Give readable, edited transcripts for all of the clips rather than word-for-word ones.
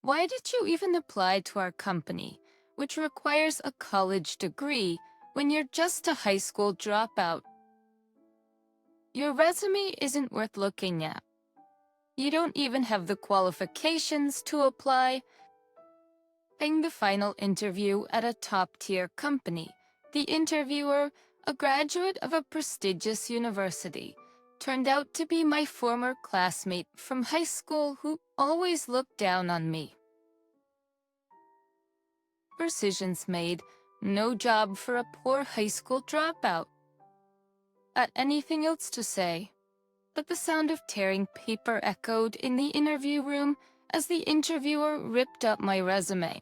Why did you even apply to our company, which requires a college degree, when you're just a high school dropout? Your resume isn't worth looking at. You don't even have the qualifications to apply. During the final interview at a top-tier company, the interviewer, a graduate of a prestigious university, turned out to be my former classmate from high school who always looked down on me. Decisions made, no job for a poor high school dropout. Got anything else to say? But the sound of tearing paper echoed in the interview room as the interviewer ripped up my resume. I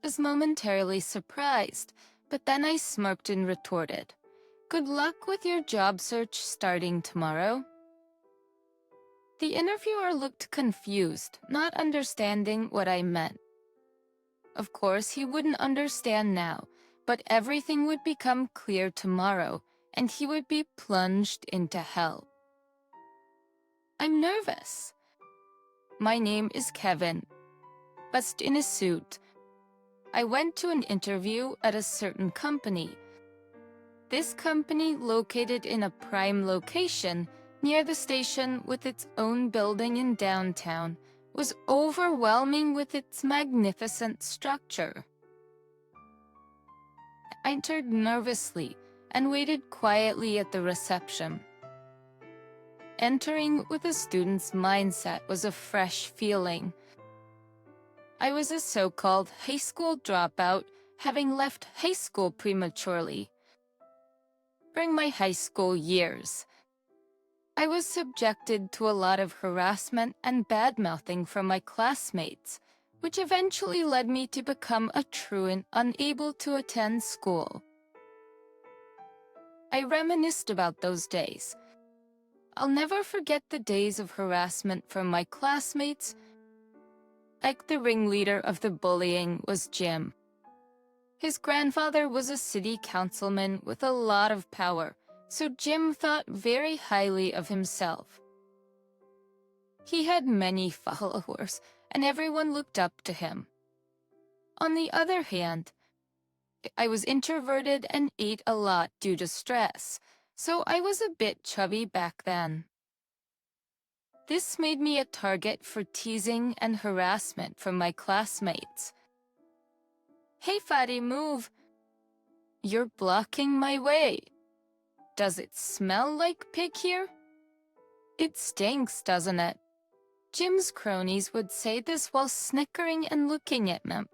was momentarily surprised, but then I smirked and retorted, "Good luck with your job search starting tomorrow." The interviewer looked confused, not understanding what I meant. Of course, he wouldn't understand now, but everything would become clear tomorrow, and he would be plunged into hell. I'm nervous. My name is Kevin. Dressed in a suit, I went to an interview at a certain company. This company, located in a prime location near the station with its own building in downtown, was overwhelming with its magnificent structure. I entered nervously and waited quietly at the reception. Entering with a student's mindset was a fresh feeling. I was a so-called high school dropout, having left high school prematurely. During my high school years, I was subjected to a lot of harassment and bad-mouthing from my classmates, which eventually led me to become a truant unable to attend school. I reminisced about those days. I'll never forget the days of harassment from my classmates. Like the ringleader of the bullying was Jim. His grandfather was a city councilman with a lot of power, so Jim thought very highly of himself. He had many followers, and everyone looked up to him. On the other hand, I was introverted and ate a lot due to stress, so I was a bit chubby back then. This made me a target for teasing and harassment from my classmates. "Hey, fatty, move! You're blocking my way. Does it smell like pig here? It stinks, doesn't it?" Jim's cronies would say this while snickering and looking at me.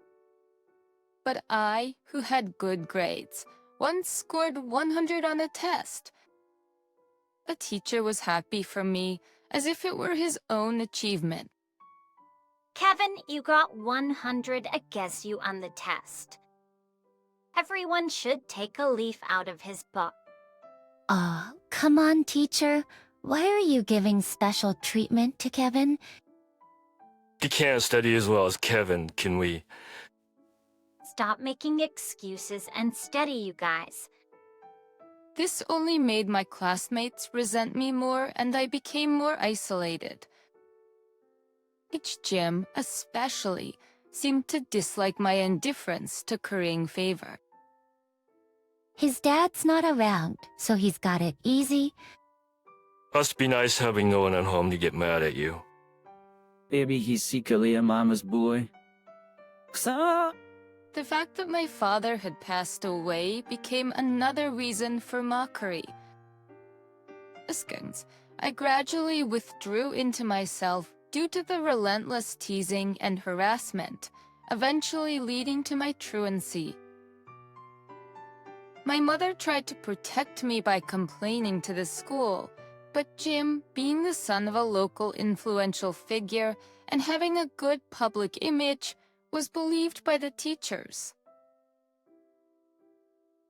But I, who had good grades, once scored 100 on a test. The teacher was happy for me, as if it were his own achievement. Kevin, you got 100 against you on the test. Everyone should take a leaf out of his book. Aw, come on, teacher. Why are you giving special treatment to Kevin? He can't study as well as Kevin, can we? Stop making excuses and study, you guys. This only made my classmates resent me more, and I became more isolated. Jim, especially, seemed to dislike my indifference to currying favor. His dad's not around, so he's got it easy. Must be nice having no one at home to get mad at you. Maybe he's secretly a mama's boy. So, The fact that my father had passed away became another reason for mockery. I gradually withdrew into myself due to the relentless teasing and harassment, eventually leading to my truancy. My mother tried to protect me by complaining to the school, but Jim, being the son of a local influential figure and having a good public image, was believed by the teachers.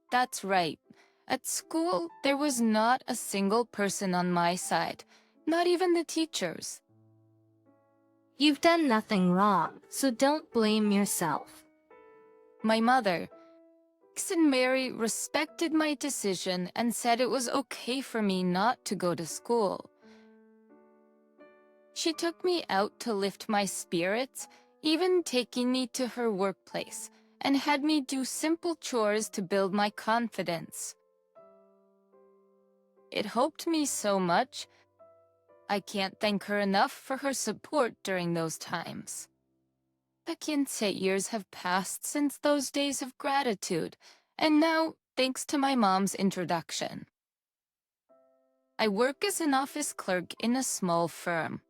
That's right. At school, there was not a single person on my side, not even the teachers. You've done nothing wrong, so don't blame yourself. My mother, and Mary, respected my decision and said it was okay for me not to go to school. She took me out to lift my spirits, even taking me to her workplace, and had me do simple chores to build my confidence. It helped me so much. I can't thank her enough for her support during those times. The 15 years have passed since those days of gratitude, and now, thanks to my mom's introduction, I work as an office clerk in a small firm.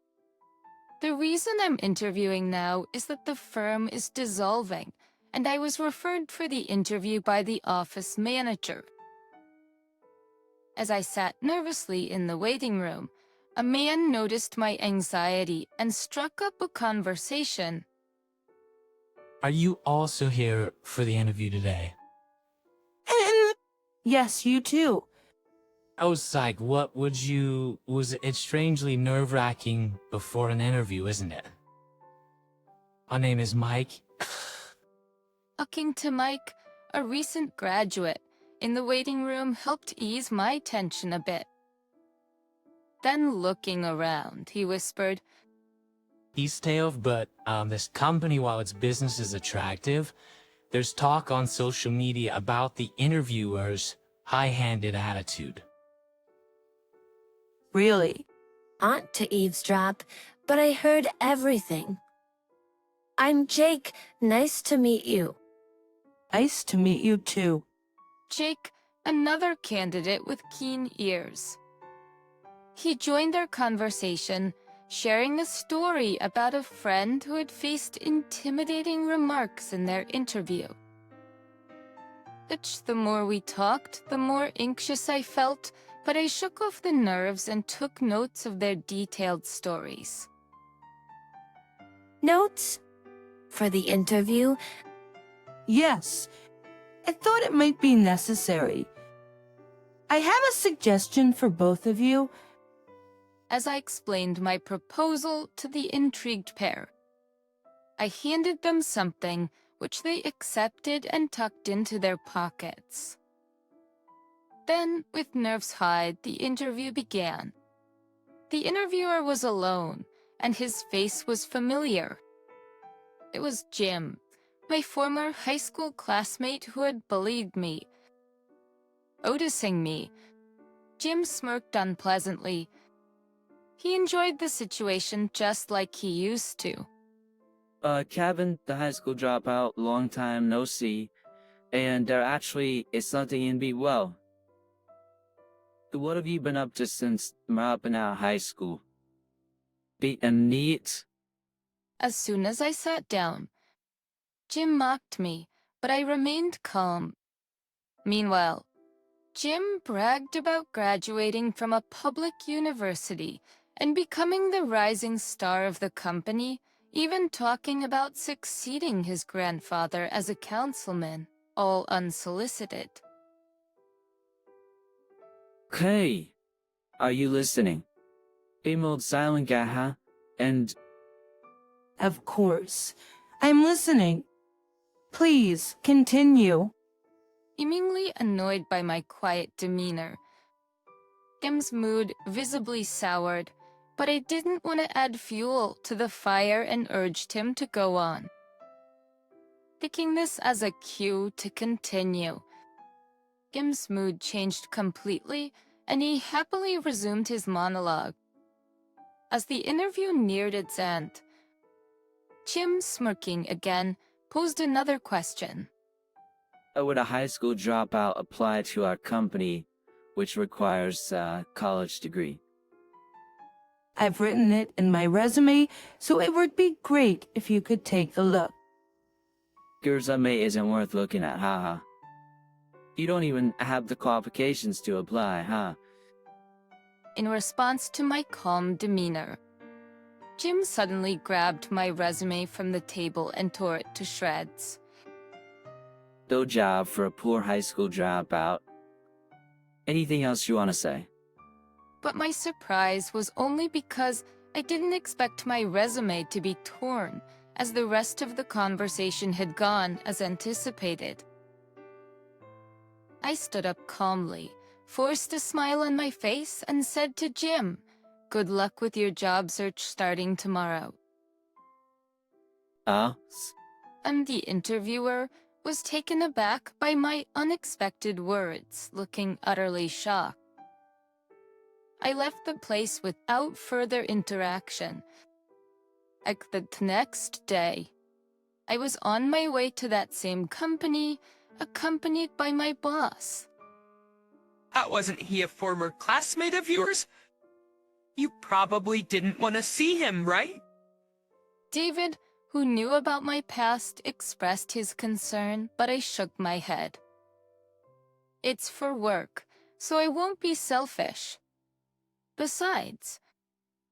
The reason I'm interviewing now is that the firm is dissolving, and I was referred for the interview by the office manager. As I sat nervously in the waiting room, a man noticed my anxiety and struck up a conversation. Are you also here for the interview today? Yes, you too. I was like, it's strangely nerve-wracking before an interview, isn't it? My name is Mike. Talking to Mike, a recent graduate, in the waiting room helped ease my tension a bit. Then looking around, he whispered, East Tail, but this company, while its business is attractive, there's talk on social media about the interviewer's high-handed attitude. Really? Not to eavesdrop, but I heard everything. I'm Jake. Nice to meet you. Nice to meet you too. Jake, another candidate with keen ears. He joined our conversation, sharing a story about a friend who had faced intimidating remarks in their interview. The more we talked, the more anxious I felt, but I shook off the nerves and took notes of their detailed stories. Notes? For the interview? Yes. I thought it might be necessary. I have a suggestion for both of you. As I explained my proposal to the intrigued pair, I handed them something which they accepted and tucked into their pockets. Then, with nerves high, the interview began. The interviewer was alone, and his face was familiar. It was Jim, my former high school classmate who had bullied me. Noticing me, Jim smirked unpleasantly. He enjoyed the situation just like he used to. Kevin, the high school dropout, long time no see, and there actually is something in be well. What have you been up to since dropping out of high school? Being neat? As soon as I sat down, Jim mocked me, but I remained calm. Meanwhile, Jim bragged about graduating from a public university and becoming the rising star of the company, even talking about succeeding his grandfather as a councilman, all unsolicited. Hey, are you listening? Emailed silent guy, huh? And Of course. I'm listening. Please, continue. Seemingly annoyed by my quiet demeanor, Jim's mood visibly soured, but I didn't want to add fuel to the fire and urged him to go on. Taking this as a cue to continue, Jim's mood changed completely, and he happily resumed his monologue. As the interview neared its end, Jim, smirking again, posed another question. would a high school dropout apply to our company, which requires a college degree? I've written it in my resume, so it would be great if you could take a look. Your resume isn't worth looking at, haha. You don't even have the qualifications to apply, huh? In response to my calm demeanor, Jim suddenly grabbed my resume from the table and tore it to shreds. No job for a poor high school dropout. Anything else you want to say? But my surprise was only because I didn't expect my resume to be torn, as the rest of the conversation had gone as anticipated. I stood up calmly, forced a smile on my face, and said to Jim, Good luck with your job search starting tomorrow. Ah, And the interviewer was taken aback by my unexpected words, looking utterly shocked. I left the place without further interaction. Like the next day, I was on my way to that same company, accompanied by my boss. Wasn't he a former classmate of yours? You probably didn't want to see him, right? David, who knew about my past, expressed his concern, but I shook my head. It's for work, so I won't be selfish. Besides,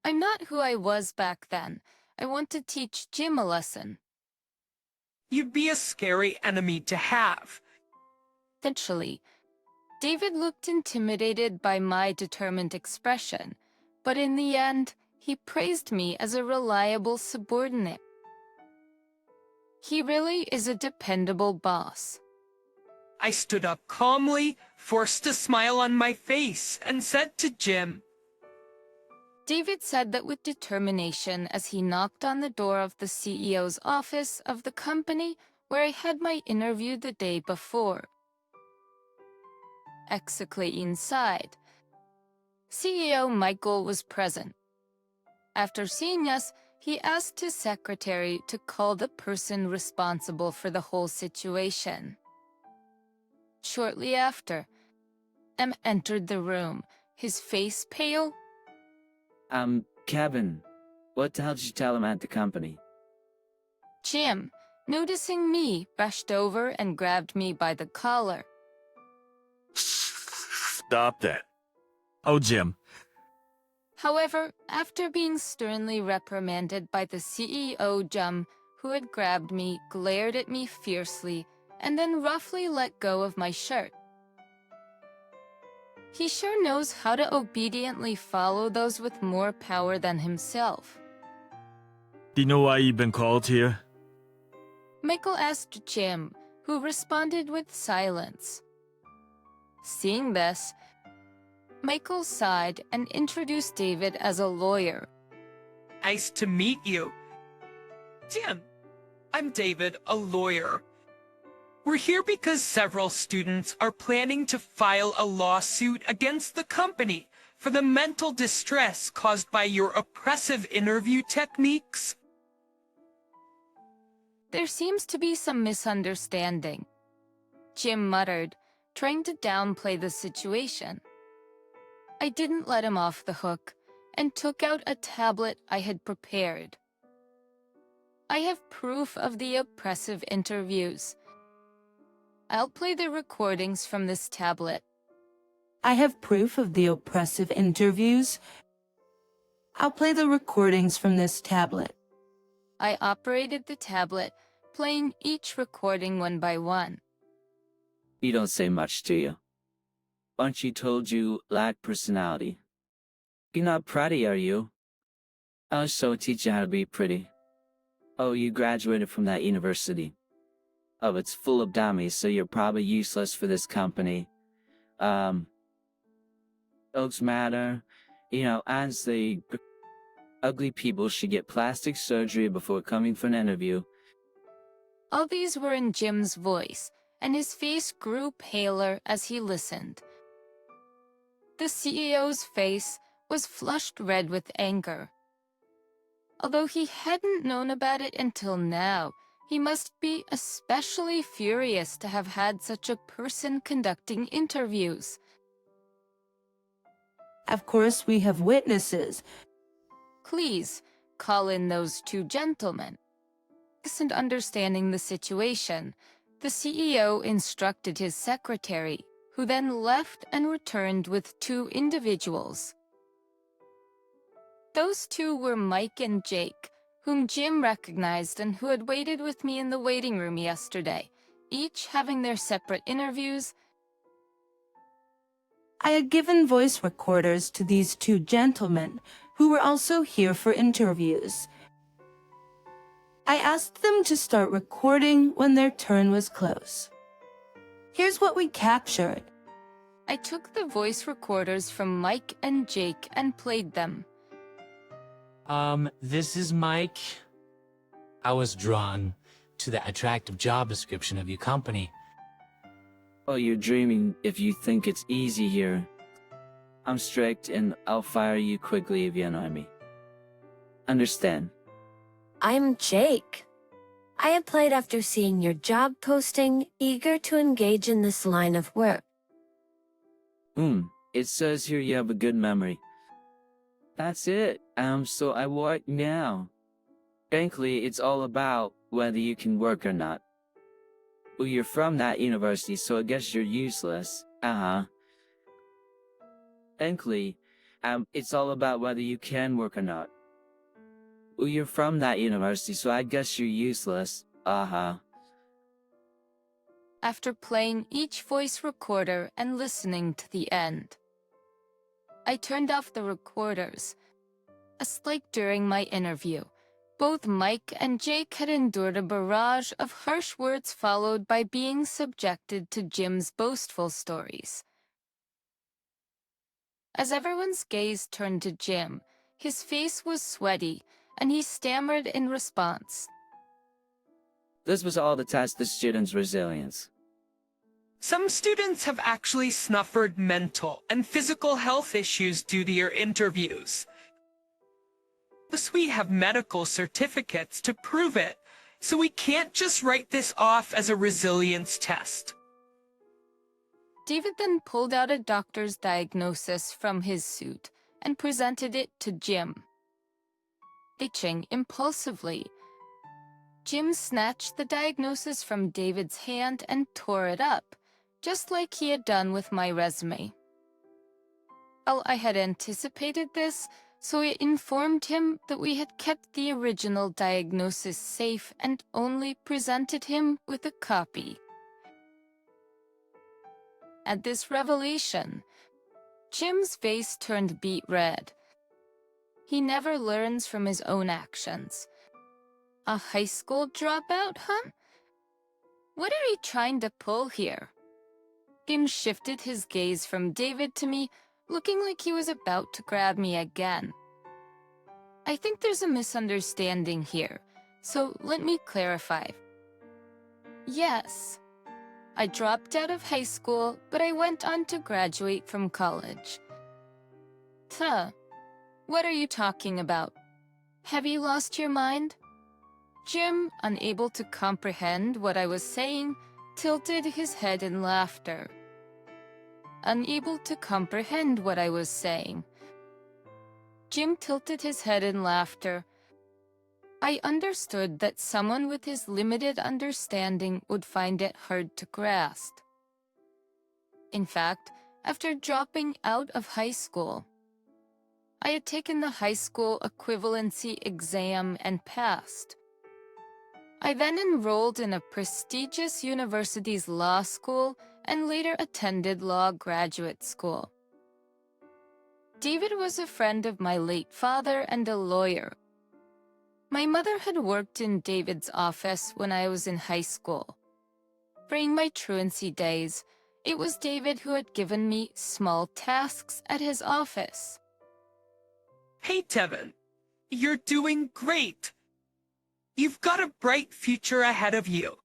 I'm not who I was back then. I want to teach Jim a lesson. You'd be a scary enemy to have. Eventually, David looked intimidated by my determined expression, but in the end, he praised me as a reliable subordinate. He really is a dependable boss. I stood up calmly, forced a smile on my face, and said to Jim, David said that with determination as he knocked on the door of the CEO's office of the company where I had my interview the day before. Exactly inside, CEO Michael was present. After seeing us, he asked his secretary to call the person responsible for the whole situation. Shortly after, M entered the room, his face pale. Kevin, what the hell did you tell him at the company? Jim, noticing me, rushed over and grabbed me by the collar. Stop that. Oh, Jim. However, after being sternly reprimanded by the CEO, Jim, who had grabbed me, glared at me fiercely, and then roughly let go of my shirt. He sure knows how to obediently follow those with more power than himself. Do you know why you've been called here? Michael asked Jim, who responded with silence. Seeing this, Michael sighed and introduced David as a lawyer. Nice to meet you. Jim, I'm David, a lawyer. We're here because several students are planning to file a lawsuit against the company for the mental distress caused by your oppressive interview techniques. There seems to be some misunderstanding, Jim muttered, trying to downplay the situation. I didn't let him off the hook and took out a tablet I had prepared. I have proof of the oppressive interviews. I'll play the recordings from this tablet. I have proof of the oppressive interviews. I'll play the recordings from this tablet. I operated the tablet, playing each recording one by one. You don't say much, do you? Aren't you told you lack personality? You're not pretty, are you? I'll so teach you how to be pretty. Oh, you graduated from that university. Oh, it's full of dummies, so you're probably useless for this company. Dogs matter. You know, honestly, ugly people should get plastic surgery before coming for an interview. All these were in Jim's voice, and his face grew paler as he listened. The CEO's face was flushed red with anger. Although he hadn't known about it until now, he must be especially furious to have had such a person conducting interviews. Of course, we have witnesses. Please, call in those two gentlemen. And understanding the situation, the CEO instructed his secretary, who then left and returned with two individuals. Those two were Mike and Jake, whom Jim recognized and who had waited with me in the waiting room yesterday, each having their separate interviews. I had given voice recorders to these two gentlemen, who were also here for interviews. I asked them to start recording when their turn was close. Here's what we captured. I took the voice recorders from Mike and Jake and played them. This is Mike. I was drawn to the attractive job description of your company. Oh, you're dreaming if you think it's easy here. I'm strict and I'll fire you quickly if you annoy me. Understand? I'm Jake. I applied after seeing your job posting, eager to engage in this line of work. It says here you have a good memory. That's it. So I work now. Frankly, it's all about whether you can work or not. Well, you're from that university, so I guess you're useless. Frankly, it's all about whether you can work or not. Well, you're from that university, so I guess you're useless. After playing each voice recorder and listening to the end, I turned off the recorders. As like during my interview, both Mike and Jake had endured a barrage of harsh words followed by being subjected to Jim's boastful stories. As everyone's gaze turned to Jim, his face was sweaty, and he stammered in response. This was all to test the students' resilience. Some students have actually suffered mental and physical health issues due to your interviews. Plus, we have medical certificates to prove it, so we can't just write this off as a resilience test. David then pulled out a doctor's diagnosis from his suit and presented it to Jim. Itching impulsively, Jim snatched the diagnosis from David's hand and tore it up, just like he had done with my resume. Well, I had anticipated this, so I informed him that we had kept the original diagnosis safe and only presented him with a copy. At this revelation, Jim's face turned beet red. He never learns from his own actions. A high school dropout, huh? What are you trying to pull here? Jim shifted his gaze from David to me, looking like he was about to grab me again. I think there's a misunderstanding here, so let me clarify. Yes, I dropped out of high school, but I went on to graduate from college. What are you talking about? Have you lost your mind? Jim, unable to comprehend what I was saying, tilted his head in laughter. Unable to comprehend what I was saying. Jim tilted his head in laughter. I understood that someone with his limited understanding would find it hard to grasp. In fact, after dropping out of high school, I had taken the high school equivalency exam and passed. I then enrolled in a prestigious university's law school and later attended law graduate school. David was a friend of my late father and a lawyer. My mother had worked in David's office when I was in high school. During my truancy days, it was David who had given me small tasks at his office. Hey, Devin, you're doing great. You've got a bright future ahead of you.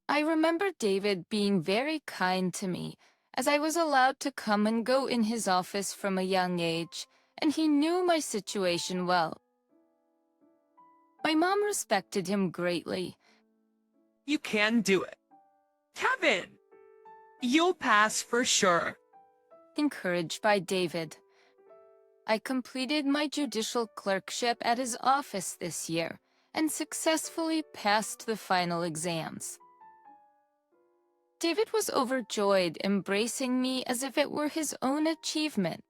I remember David being very kind to me, as I was allowed to come and go in his office from a young age, and he knew my situation well. My mom respected him greatly. You can do it. Kevin, you'll pass for sure. Encouraged by David, I completed my judicial clerkship at his office this year and successfully passed the final exams. David was overjoyed, embracing me as if it were his own achievement.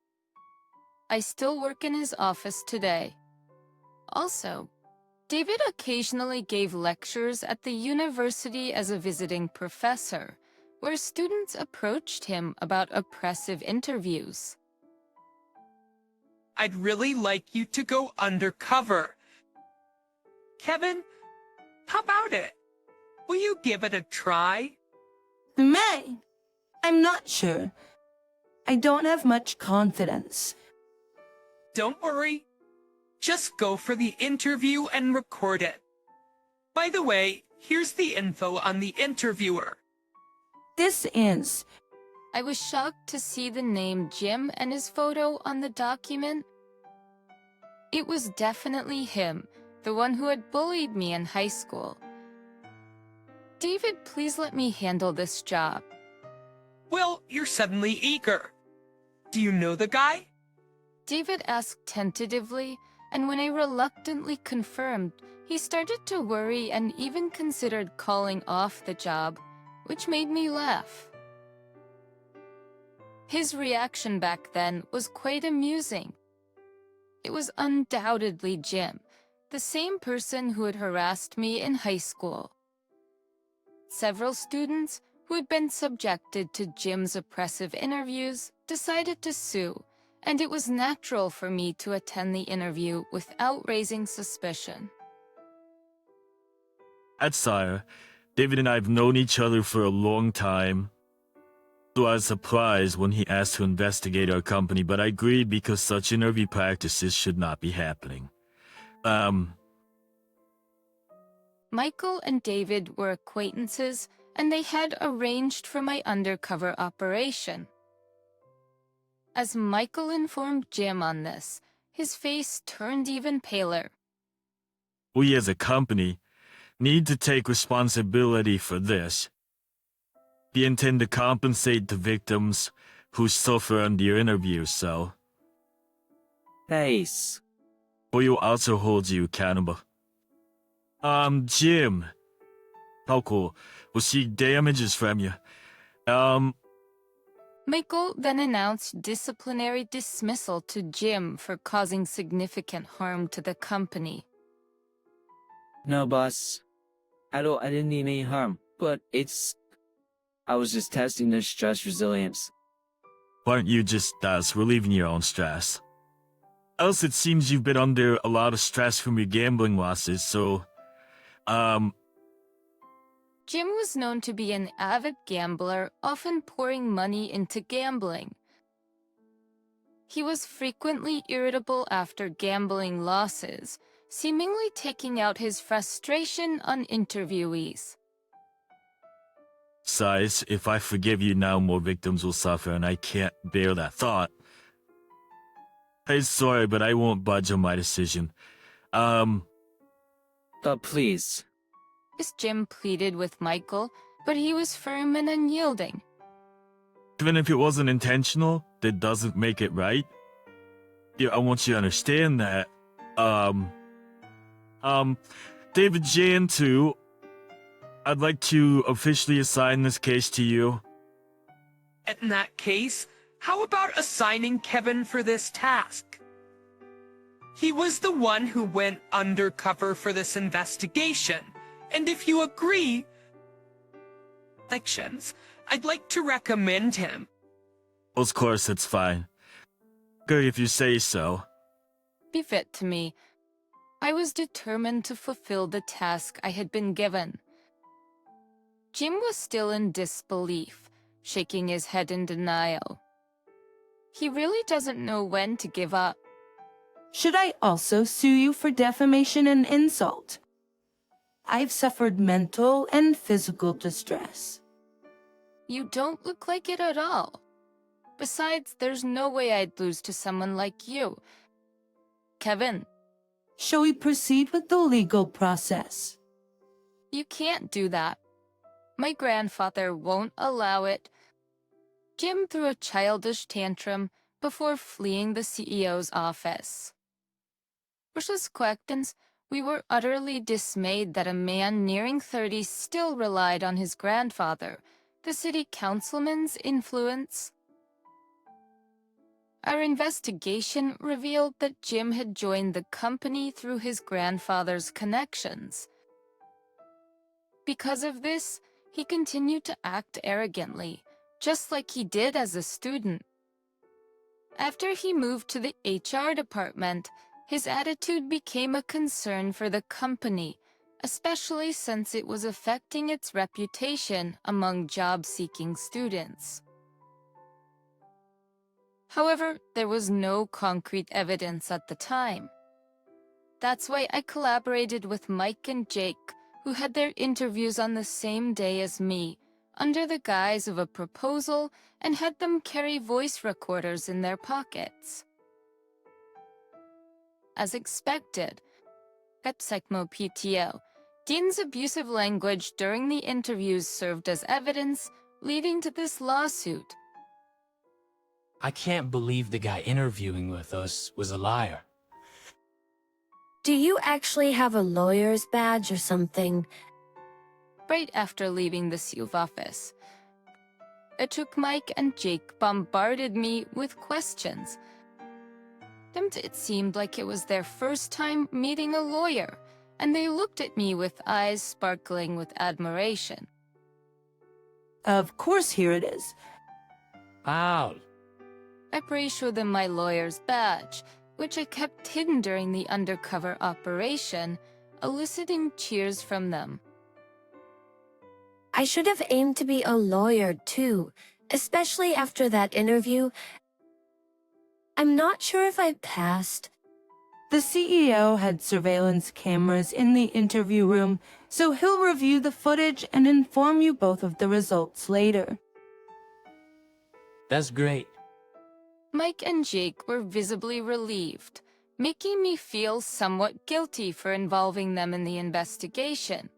I still work in his office today. Also, David occasionally gave lectures at the university as a visiting professor, where students approached him about oppressive interviews. I'd really like you to go undercover. Kevin, how about it? Will you give it a try? May. I'm not sure. I don't have much confidence. Don't worry. Just go for the interview and record it. By the way, here's the info on the interviewer. This ends. I was shocked to see the name Jim and his photo on the document. It was definitely him, the one who had bullied me in high school. David, please let me handle this job. Well, you're suddenly eager. Do you know the guy? David asked tentatively, and when I reluctantly confirmed, he started to worry and even considered calling off the job, which made me laugh. His reaction back then was quite amusing. It was undoubtedly Jim, the same person who had harassed me in high school. Several students who had been subjected to Jim's oppressive interviews decided to sue, and it was natural for me to attend the interview without raising suspicion. At Sire, David and I have known each other for a long time. So I was surprised when he asked to investigate our company, but I agreed because such interview practices should not be happening. Michael and David were acquaintances, and they had arranged for my undercover operation. As Michael informed Jim on this, his face turned even paler. We as a company need to take responsibility for this. We intend to compensate the victims who suffer on the interview, so Pace. we will also hold you accountable. Jim, how cool. We'll seek damages from you. Michael then announced disciplinary dismissal to Jim for causing significant harm to the company. No, boss. I didn't mean any harm, but I was just testing their stress resilience. Why aren't you just relieving your own stress? Else it seems you've been under a lot of stress from your gambling losses, so, Jim was known to be an avid gambler, often pouring money into gambling. He was frequently irritable after gambling losses, seemingly taking out his frustration on interviewees. Size, if I forgive you now, more victims will suffer, and I can't bear that thought. I'm sorry, but I won't budge on my decision. But please. As Jim pleaded with Michael, but he was firm and unyielding. Even if it wasn't intentional, that doesn't make it right. Yeah, I want you to understand that. David Jan, too. I'd like to officially assign this case to you. In that case, how about assigning Kevin for this task? He was the one who went undercover for this investigation, and if you agree, I'd like to recommend him. Of course, it's fine. Good if you say so. Befit to me. I was determined to fulfill the task I had been given. Jim was still in disbelief, shaking his head in denial. He really doesn't know when to give up. Should I also sue you for defamation and insult? I've suffered mental and physical distress. You don't look like it at all. Besides, there's no way I'd lose to someone like you. Kevin. Shall we proceed with the legal process? You can't do that. My grandfather won't allow it. Jim threw a childish tantrum before fleeing the CEO's office. As Quackdens, we were utterly dismayed that a man nearing 30 still relied on his grandfather, the city councilman's influence. Our investigation revealed that Jim had joined the company through his grandfather's connections. Because of this, he continued to act arrogantly, just like he did as a student. After he moved to the HR department, his attitude became a concern for the company, especially since it was affecting its reputation among job-seeking students. However, there was no concrete evidence at the time. That's why I collaborated with Mike and Jake, who had their interviews on the same day as me, under the guise of a proposal, and had them carry voice recorders in their pockets. As expected, at SECMO PTO, Dean's abusive language during the interviews served as evidence, leading to this lawsuit. I can't believe the guy interviewing with us was a liar. Do you actually have a lawyer's badge or something? Right after leaving the SUV office, it took Mike and Jake bombarded me with questions. It seemed like it was their first time meeting a lawyer, and they looked at me with eyes sparkling with admiration. Of course, here it is. Wow. I showed them my lawyer's badge, which I kept hidden during the undercover operation, eliciting cheers from them. I should have aimed to be a lawyer too, especially after that interview. I'm not sure if I passed. The CEO had surveillance cameras in the interview room, so he'll review the footage and inform you both of the results later. That's great. Mike and Jake were visibly relieved, making me feel somewhat guilty for involving them in the investigation.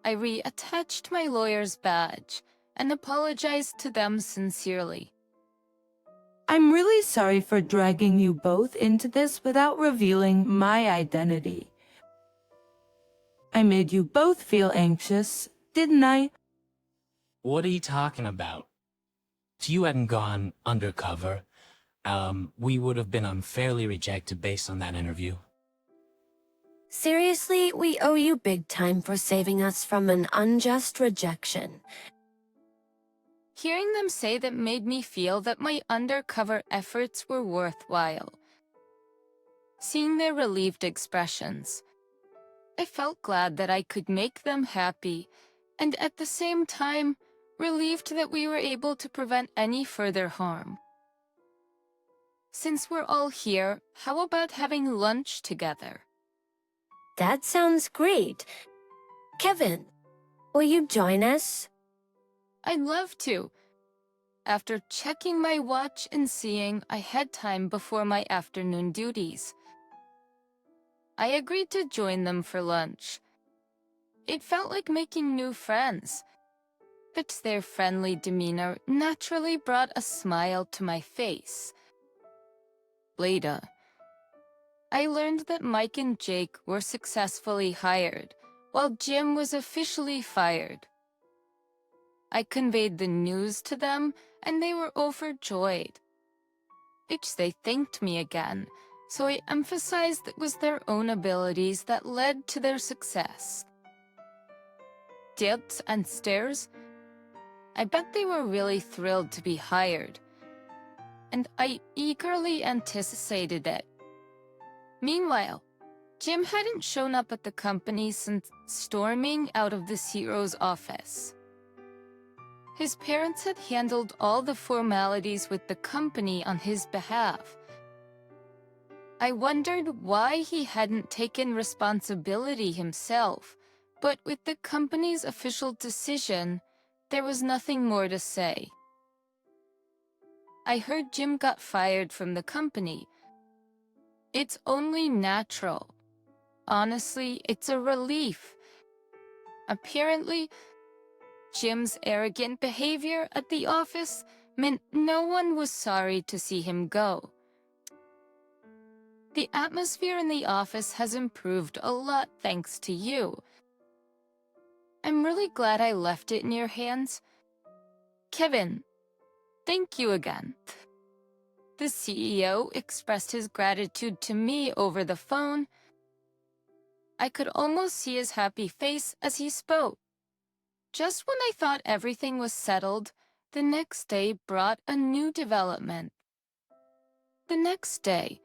I reattached my lawyer's badge and apologized to them sincerely. I'm really sorry for dragging you both into this without revealing my identity. I made you both feel anxious, didn't I? What are you talking about? If you hadn't gone undercover, we would have been unfairly rejected based on that interview. Seriously, we owe you big time for saving us from an unjust rejection. Hearing them say that made me feel that my undercover efforts were worthwhile. Seeing their relieved expressions, I felt glad that I could make them happy, and at the same time, relieved that we were able to prevent any further harm. Since we're all here, how about having lunch together? That sounds great. Kevin, will you join us? I'd love to. After checking my watch and seeing I had time before my afternoon duties, I agreed to join them for lunch. It felt like making new friends, but their friendly demeanor naturally brought a smile to my face. Later, I learned that Mike and Jake were successfully hired, while Jim was officially fired. I conveyed the news to them, and they were overjoyed. They thanked me again, so I emphasized it was their own abilities that led to their success. Dips and stares, I bet they were really thrilled to be hired, and I eagerly anticipated it. Meanwhile, Jim hadn't shown up at the company since storming out of the CEO's office. His parents had handled all the formalities with the company on his behalf. I wondered why he hadn't taken responsibility himself, but with the company's official decision, there was nothing more to say. I heard Jim got fired from the company. It's only natural. Honestly, it's a relief. Apparently, Jim's arrogant behavior at the office meant no one was sorry to see him go. The atmosphere in the office has improved a lot thanks to you. I'm really glad I left it in your hands. Kevin, thank you again. The CEO expressed his gratitude to me over the phone. I could almost see his happy face as he spoke. Just when I thought everything was settled, the next day brought a new development. The next day,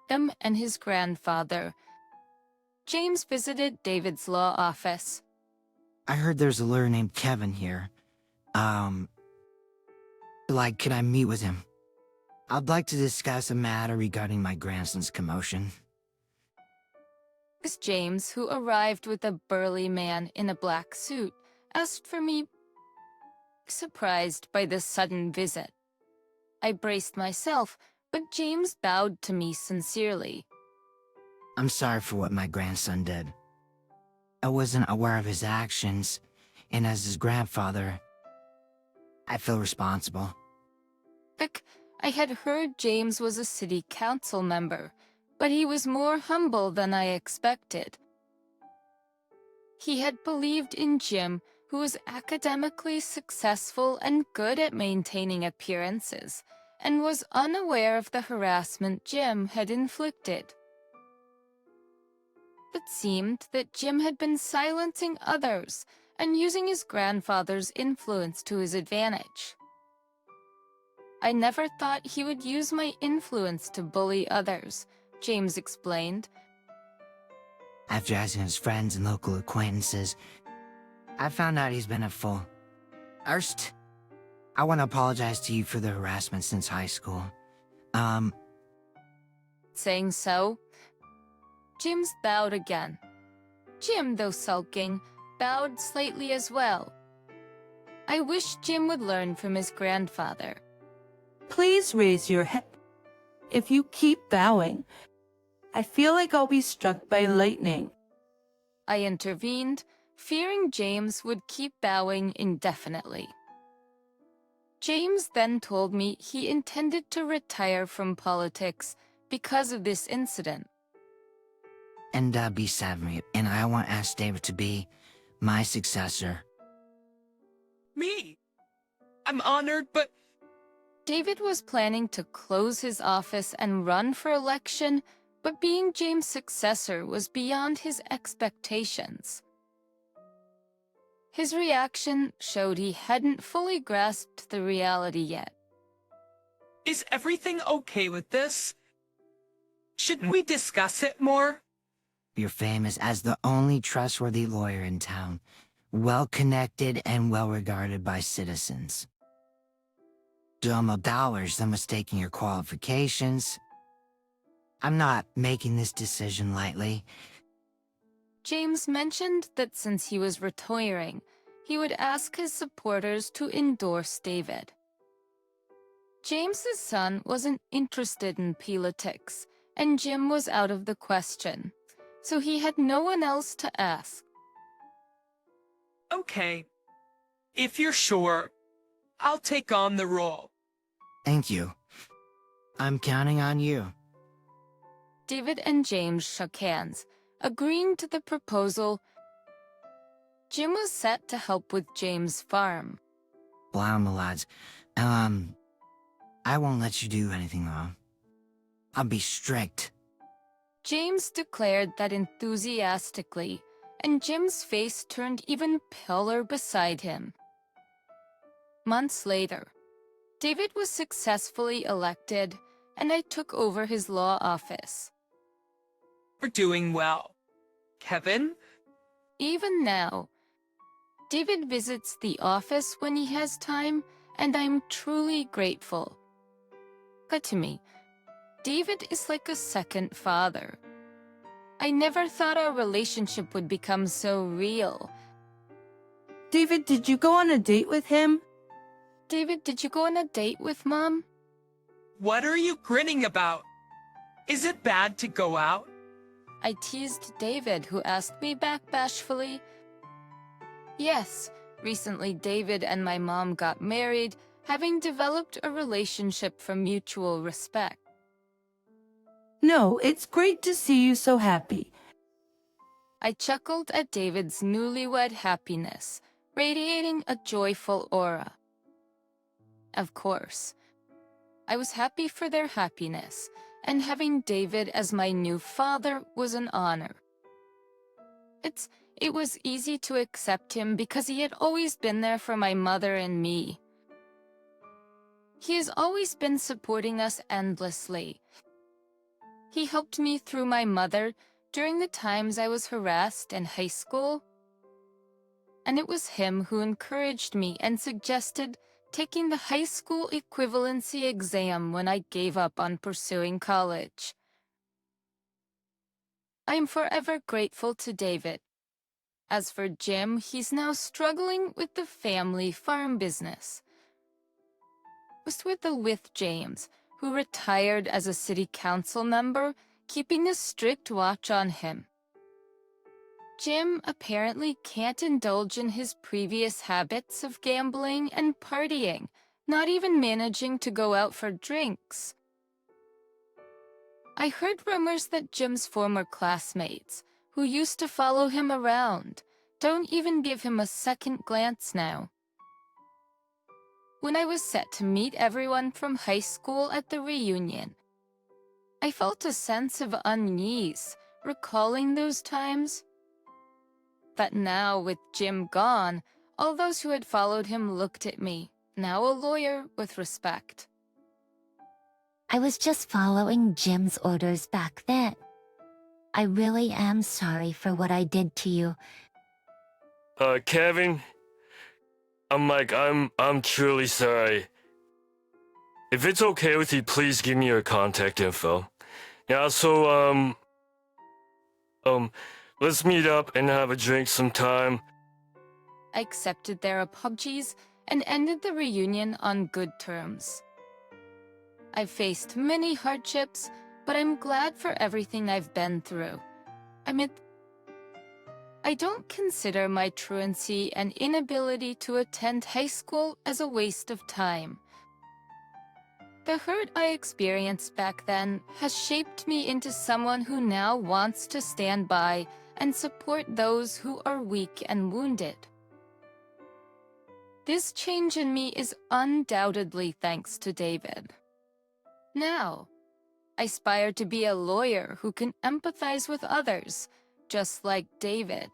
him and his grandfather, James, visited David's law office. I heard there's a lawyer named Kevin here. Could I meet with him? I'd like to discuss a matter regarding my grandson's commotion. James, who arrived with a burly man in a black suit, asked for me, surprised by this sudden visit. I braced myself, but James bowed to me sincerely. I'm sorry for what my grandson did. I wasn't aware of his actions, and as his grandfather, I feel responsible. I had heard James was a city council member, but he was more humble than I expected. He had believed in Jim, who was academically successful and good at maintaining appearances, and was unaware of the harassment Jim had inflicted. It seemed that Jim had been silencing others and using his grandfather's influence to his advantage. I never thought he would use my influence to bully others, James explained. After asking his friends and local acquaintances, I found out he's been a fool. First, I want to apologize to you for the harassment since high school. Saying so, James bowed again. Jim, though sulking, bowed slightly as well. I wish Jim would learn from his grandfather. Please raise your head. If you keep bowing, I feel like I'll be struck by lightning. I intervened, fearing James would keep bowing indefinitely. James then told me he intended to retire from politics because of this incident. And be savvy, and I want to ask David to be my successor. Me? I'm honored, but David was planning to close his office and run for election, but being James' successor was beyond his expectations. His reaction showed he hadn't fully grasped the reality yet. is everything okay with this? Shouldn't we discuss it more? You're famous as the only trustworthy lawyer in town, well-connected and well-regarded by citizens. $2 them mistaking your qualifications. I'm not making this decision lightly. James mentioned that since he was retiring, he would ask his supporters to endorse David. James's son wasn't interested in politics, and Jim was out of the question, so he had no one else to ask. Okay. If you're sure, I'll take on the role. Thank you. I'm counting on you. David and James shook hands, agreeing to the proposal. Jim was set to help with James' farm. Blah, my lads. I won't let you do anything wrong. I'll be strict. James declared that enthusiastically, and Jim's face turned even paler beside him. Months later, David was successfully elected, and I took over his law office. We're doing well. Kevin? Even now, David visits the office when he has time, and I'm truly grateful. But to me, David is like a second father. I never thought our relationship would become so real. David, did you go on a date with him? David, did you go on a date with Mom? What are you grinning about? Is it bad to go out? I teased David, who asked me back bashfully. Yes, recently David and my mom got married, having developed a relationship from mutual respect. No, it's great to see you so happy. I chuckled at David's newlywed happiness, radiating a joyful aura. Of course, I was happy for their happiness, and having David as my new father was an honor. It was easy to accept him because he had always been there for my mother and me. He has always been supporting us endlessly. He helped me through my mother during the times I was harassed in high school. And it was him who encouraged me and suggested taking the high school equivalency exam when I gave up on pursuing college. I am forever grateful to David. As for Jim, he's now struggling with the family farm business. Was with James, who retired as a city council member, keeping a strict watch on him. Jim apparently can't indulge in his previous habits of gambling and partying, not even managing to go out for drinks. I heard rumors that Jim's former classmates, who used to follow him around, don't even give him a second glance now. When I was set to meet everyone from high school at the reunion, I felt a sense of unease recalling those times. But now, with Jim gone, all those who had followed him looked at me, now a lawyer, with respect. I was just following Jim's orders back then. I really am sorry for what I did to you. Kevin, I'm truly sorry. If it's okay with you, please give me your contact info. Yeah, so, let's meet up and have a drink sometime. I accepted their apologies and ended the reunion on good terms. I've faced many hardships, but I'm glad for everything I've been through. I don't consider my truancy and inability to attend high school as a waste of time. The hurt I experienced back then has shaped me into someone who now wants to stand by and support those who are weak and wounded. This change in me is undoubtedly thanks to David. Now, I aspire to be a lawyer who can empathize with others, just like David,